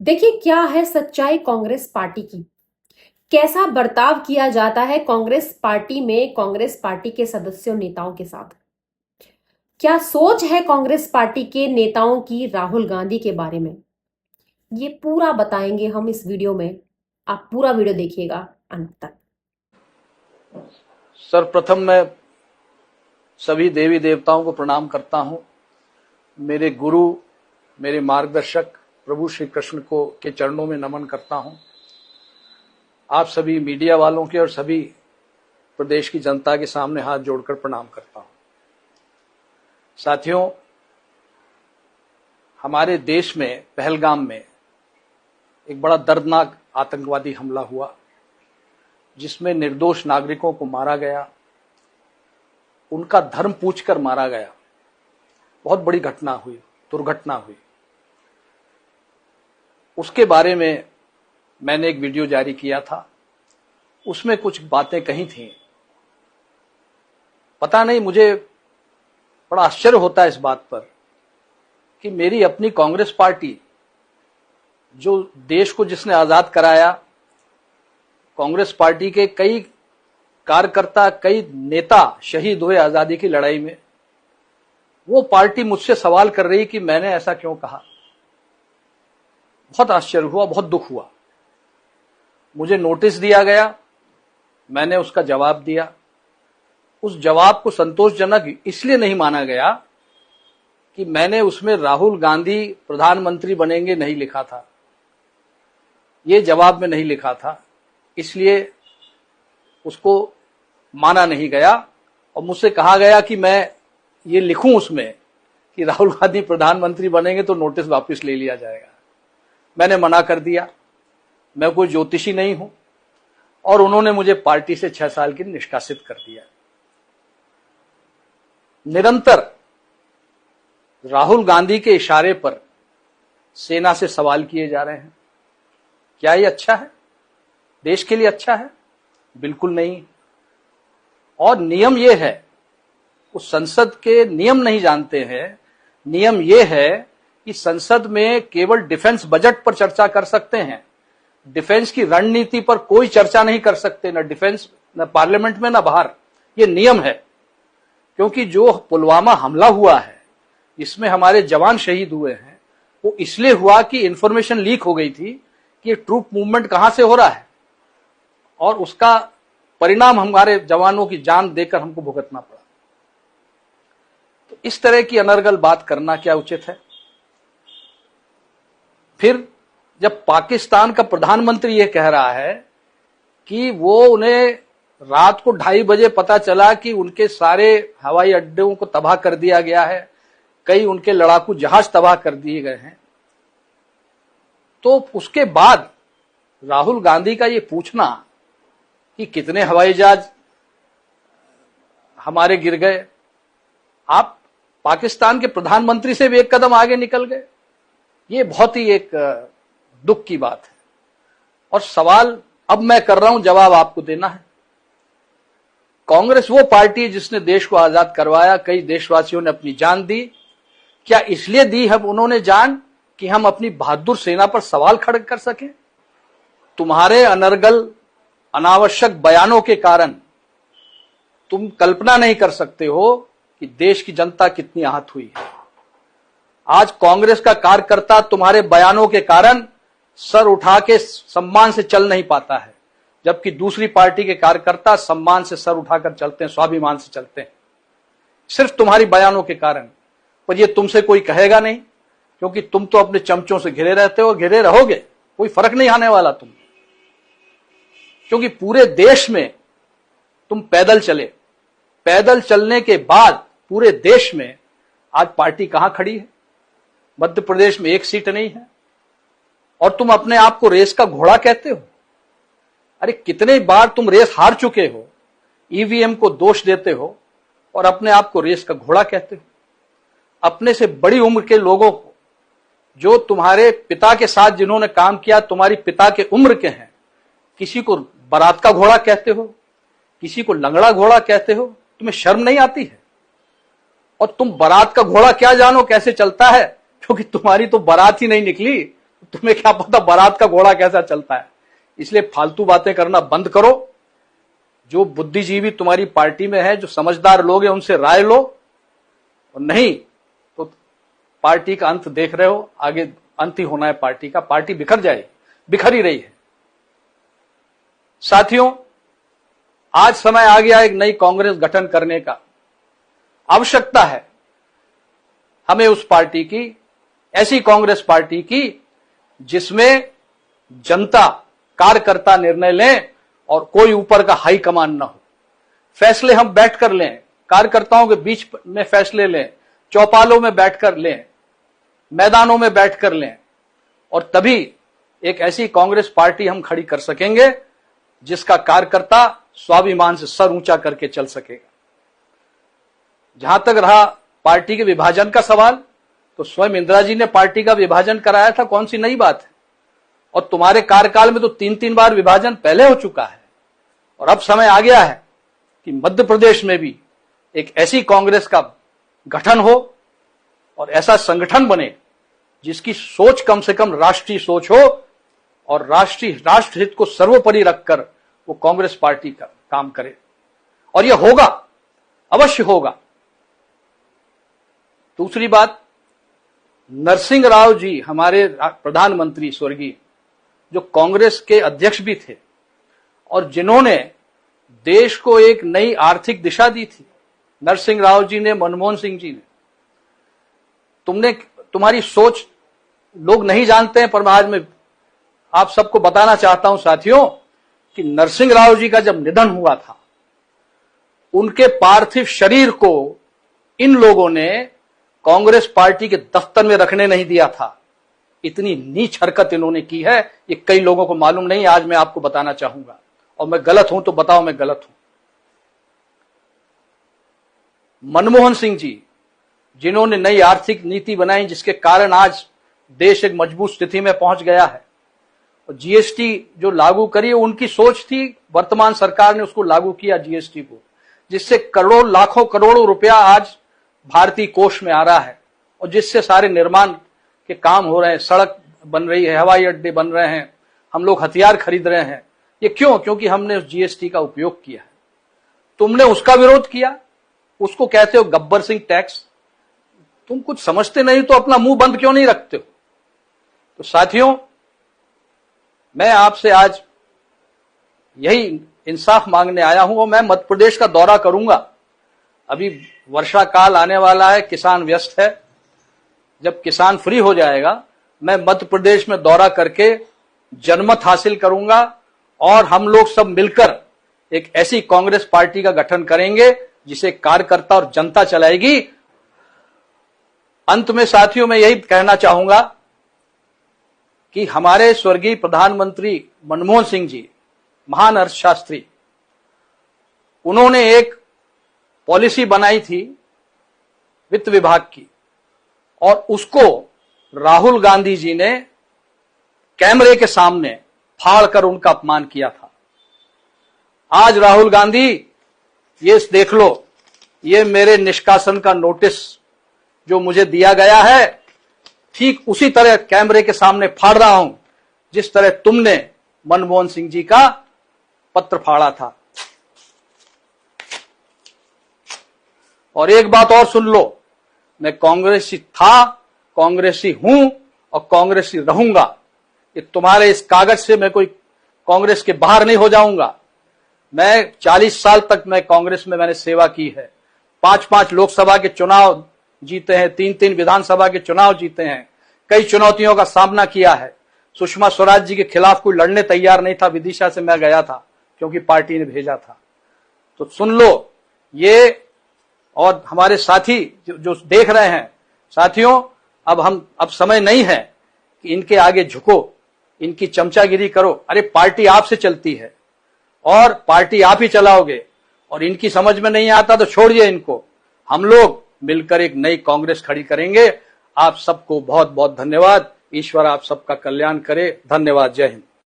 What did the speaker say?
देखिए क्या है सच्चाई कांग्रेस पार्टी की। कैसा बर्ताव किया जाता है कांग्रेस पार्टी में कांग्रेस पार्टी के सदस्यों नेताओं के साथ। क्या सोच है कांग्रेस पार्टी के नेताओं की राहुल गांधी के बारे में। ये पूरा बताएंगे हम इस वीडियो में। आप पूरा वीडियो देखिएगा अंत तक। सर्वप्रथम मैं सभी देवी देवताओं को प्रणाम करता हूं। मेरे गुरु, मेरे मार्गदर्शक प्रभु श्री कृष्ण को के चरणों में नमन करता हूं। आप सभी मीडिया वालों के और सभी प्रदेश की जनता के सामने हाथ जोड़कर प्रणाम करता हूं। साथियों, हमारे देश में पहलगाम में एक बड़ा दर्दनाक आतंकवादी हमला हुआ, जिसमें निर्दोष नागरिकों को मारा गया, उनका धर्म पूछकर मारा गया। बहुत बड़ी घटना हुई, दुर्घटना हुई। उसके बारे में मैंने एक वीडियो जारी किया था। उसमें कुछ बातें कही थी। पता नहीं, मुझे बड़ा आश्चर्य होता है इस बात पर कि मेरी अपनी कांग्रेस पार्टी, जो देश को जिसने आजाद कराया, कांग्रेस पार्टी के कई कार्यकर्ता, कई नेता शहीद हुए आजादी की लड़ाई में, वो पार्टी मुझसे सवाल कर रही कि मैंने ऐसा क्यों कहा। बहुत आश्चर्य हुआ, बहुत दुख हुआ। मुझे नोटिस दिया गया, मैंने उसका जवाब दिया। उस जवाब को संतोषजनक इसलिए नहीं माना गया कि मैंने उसमें राहुल गांधी प्रधानमंत्री बनेंगे नहीं लिखा था। ये जवाब में नहीं लिखा था, इसलिए उसको माना नहीं गया। और मुझसे कहा गया कि मैं ये लिखूं उसमें कि राहुल गांधी प्रधानमंत्री बनेंगे तो नोटिस वापस ले लिया जाएगा। मैंने मना कर दिया। मैं कोई ज्योतिषी नहीं हूं। और उन्होंने मुझे पार्टी से 6 साल की निष्कासित कर दिया। निरंतर राहुल गांधी के इशारे पर सेना से सवाल किए जा रहे हैं। क्या ये अच्छा है? देश के लिए अच्छा है? बिल्कुल नहीं। और नियम ये है, उस संसद के नियम नहीं जानते हैं। नियम ये है कि संसद में केवल डिफेंस बजट पर चर्चा कर सकते हैं। डिफेंस की रणनीति पर कोई चर्चा नहीं कर सकते, न डिफेंस, न पार्लियामेंट में, न बाहर। ये नियम है। क्योंकि जो पुलवामा हमला हुआ है, इसमें हमारे जवान शहीद हुए हैं, वो इसलिए हुआ कि इंफॉर्मेशन लीक हो गई थी कि ट्रूप मूवमेंट कहां से हो रहा है, और उसका परिणाम हमारे जवानों की जान देकर हमको भुगतना पड़ा। तो इस तरह की अनर्गल बात करना क्या उचित है? फिर जब पाकिस्तान का प्रधानमंत्री यह कह रहा है कि वो उन्हें रात को 2:30 बजे पता चला कि उनके सारे हवाई अड्डों को तबाह कर दिया गया है, कई उनके लड़ाकू जहाज तबाह कर दिए गए हैं, तो उसके बाद राहुल गांधी का ये पूछना कि कितने हवाई जहाज हमारे गिर गए, आप पाकिस्तान के प्रधानमंत्री से भी एक कदम आगे निकल गए। ये बहुत ही एक दुख की बात है। और सवाल अब मैं कर रहा हूं, जवाब आपको देना है। कांग्रेस वो पार्टी है जिसने देश को आजाद करवाया, कई देशवासियों ने अपनी जान दी। क्या इसलिए दी है उन्होंने जान कि हम अपनी बहादुर सेना पर सवाल खड़े कर सकें? तुम्हारे अनर्गल अनावश्यक बयानों के कारण तुम कल्पना नहीं कर सकते हो कि देश की जनता कितनी आहत हुई है। आज कांग्रेस का कार्यकर्ता तुम्हारे बयानों के कारण सर उठा के सम्मान से चल नहीं पाता है, जबकि दूसरी पार्टी के कार्यकर्ता सम्मान से सर उठाकर चलते हैं, स्वाभिमान से चलते हैं, सिर्फ तुम्हारी बयानों के कारण। पर ये तुमसे कोई कहेगा नहीं, क्योंकि तुम तो अपने चमचों से घिरे रहते हो, घिरे रहोगे, कोई फर्क नहीं आने वाला तुम। क्योंकि पूरे देश में तुम पैदल चले, पैदल चलने के बाद पूरे देश में आज पार्टी कहां खड़ी है? मध्य प्रदेश में 1 सीट नहीं है, और तुम अपने आप को रेस का घोड़ा कहते हो। अरे कितने बार तुम रेस हार चुके हो, ईवीएम को दोष देते हो और अपने आप को रेस का घोड़ा कहते हो। अपने से बड़ी उम्र के लोगों को, जो तुम्हारे पिता के साथ जिन्होंने काम किया, तुम्हारी पिता के उम्र के हैं, किसी को बारात का घोड़ा कहते हो, किसी को लंगड़ा घोड़ा कहते हो। तुम्हें शर्म नहीं आती है? और तुम बारात का घोड़ा क्या जानो कैसे चलता है, क्योंकि तुम्हारी तो बारात ही नहीं निकली, तुम्हें क्या पता बारात का घोड़ा कैसा चलता है। इसलिए फालतू बातें करना बंद करो। जो बुद्धिजीवी तुम्हारी पार्टी में है, जो समझदार लोग हैं, उनसे राय लो, और नहीं तो पार्टी का अंत देख रहे हो, आगे अंत ही होना है पार्टी का। पार्टी बिखर जाएगी, बिखर ही रही है। साथियों, आज समय आ गया एक नई कांग्रेस गठन करने का। आवश्यकता है हमें उस पार्टी की, ऐसी कांग्रेस पार्टी की जिसमें जनता, कार्यकर्ता निर्णय लें और कोई ऊपर का हाई कमान न हो। फैसले हम बैठकर लें, कार्यकर्ताओं के बीच में फैसले लें, चौपालों में बैठकर लें, मैदानों में बैठकर लें, और तभी एक ऐसी कांग्रेस पार्टी हम खड़ी कर सकेंगे जिसका कार्यकर्ता स्वाभिमान से सर ऊंचा करके चल सकेगा। जहां तक रहा पार्टी के विभाजन का सवाल, तो स्वयं इंदिरा जी ने पार्टी का विभाजन कराया था, कौन सी नई बात है। और तुम्हारे कार्यकाल में तो 3-3 बार विभाजन पहले हो चुका है। और अब समय आ गया है कि मध्य प्रदेश में भी एक ऐसी कांग्रेस का गठन हो और ऐसा संगठन बने जिसकी सोच कम से कम राष्ट्रीय सोच हो, और राष्ट्रहित को सर्वोपरि रखकर वो कांग्रेस पार्टी का काम करे। और यह होगा, अवश्य होगा। दूसरी बात, नरसिंह राव जी हमारे प्रधानमंत्री स्वर्गीय, जो कांग्रेस के अध्यक्ष भी थे और जिन्होंने देश को एक नई आर्थिक दिशा दी थी, नरसिंह राव जी ने, मनमोहन सिंह जी ने। तुम्हारी सोच लोग नहीं जानते हैं, पर मैं आज मैं आप सबको बताना चाहता हूं साथियों कि नरसिंह राव जी का जब निधन हुआ था, उनके पार्थिव शरीर को इन लोगों ने कांग्रेस पार्टी के दफ्तर में रखने नहीं दिया था। इतनी नीच हरकत इन्होंने की है, ये कई लोगों को मालूम नहीं। आज मैं आपको बताना चाहूंगा, और मैं गलत हूं तो बताओ मैं गलत हूं। मनमोहन सिंह जी, जिन्होंने नई आर्थिक नीति बनाई जिसके कारण आज देश एक मजबूत स्थिति में पहुंच गया है, और जीएसटी जो लागू करी, उनकी सोच थी, वर्तमान सरकार ने उसको लागू किया जीएसटी को, जिससे करोड़ों, लाखों करोड़ों रुपया आज भारतीय कोष में आ रहा है, और जिससे सारे निर्माण के काम हो रहे हैं, सड़क बन रही है, हवाई अड्डे बन रहे हैं, हम लोग हथियार खरीद रहे हैं। ये क्यों? क्योंकि हमने उस जीएसटी का उपयोग किया है। तुमने उसका विरोध किया, उसको कहते हो गब्बर सिंह टैक्स। तुम कुछ समझते नहीं तो अपना मुंह बंद क्यों नहीं रखते हो? तो साथियों, मैं आपसे आज यही इंसाफ मांगने आया हूं, और मैं मध्य प्रदेश का दौरा करूंगा। अभी वर्षा काल आने वाला है, किसान व्यस्त है। जब किसान फ्री हो जाएगा, मैं मध्य प्रदेश में दौरा करके जनमत हासिल करूंगा, और हम लोग सब मिलकर एक ऐसी कांग्रेस पार्टी का गठन करेंगे जिसे कार्यकर्ता और जनता चलाएगी। अंत में साथियों, मैं यही कहना चाहूंगा कि हमारे स्वर्गीय प्रधानमंत्री मनमोहन सिंह जी, महान अर्थशास्त्री, उन्होंने एक पॉलिसी बनाई थी वित्त विभाग की, और उसको राहुल गांधी जी ने कैमरे के सामने फाड़कर उनका अपमान किया था। आज राहुल गांधी, ये देख लो, ये मेरे निष्कासन का नोटिस जो मुझे दिया गया है, ठीक उसी तरह कैमरे के सामने फाड़ रहा हूं जिस तरह तुमने मनमोहन सिंह जी का पत्र फाड़ा था। और एक बात और सुन लो, मैं कांग्रेसी था, कांग्रेसी हूं और कांग्रेसी रहूंगा। कि तुम्हारे इस कागज से मैं कोई कांग्रेस के बाहर नहीं हो जाऊंगा। मैं 40 साल तक मैं कांग्रेस में मैंने सेवा की है। 5-5 लोकसभा के चुनाव जीते हैं, 3-3 विधानसभा के चुनाव जीते हैं, कई चुनौतियों का सामना किया है। सुषमा स्वराज जी के खिलाफ कोई लड़ने तैयार नहीं था, विदिशा से मैं गया था क्योंकि पार्टी ने भेजा था। तो सुन लो ये, और हमारे साथी जो देख रहे हैं, साथियों, अब समय नहीं है कि इनके आगे झुको, इनकी चमचागिरी करो। अरे पार्टी आपसे चलती है और पार्टी आप ही चलाओगे, और इनकी समझ में नहीं आता तो छोड़िए इनको। हम लोग मिलकर एक नई कांग्रेस खड़ी करेंगे। आप सबको बहुत बहुत धन्यवाद। ईश्वर आप सबका कल्याण करे। धन्यवाद। जय हिंद।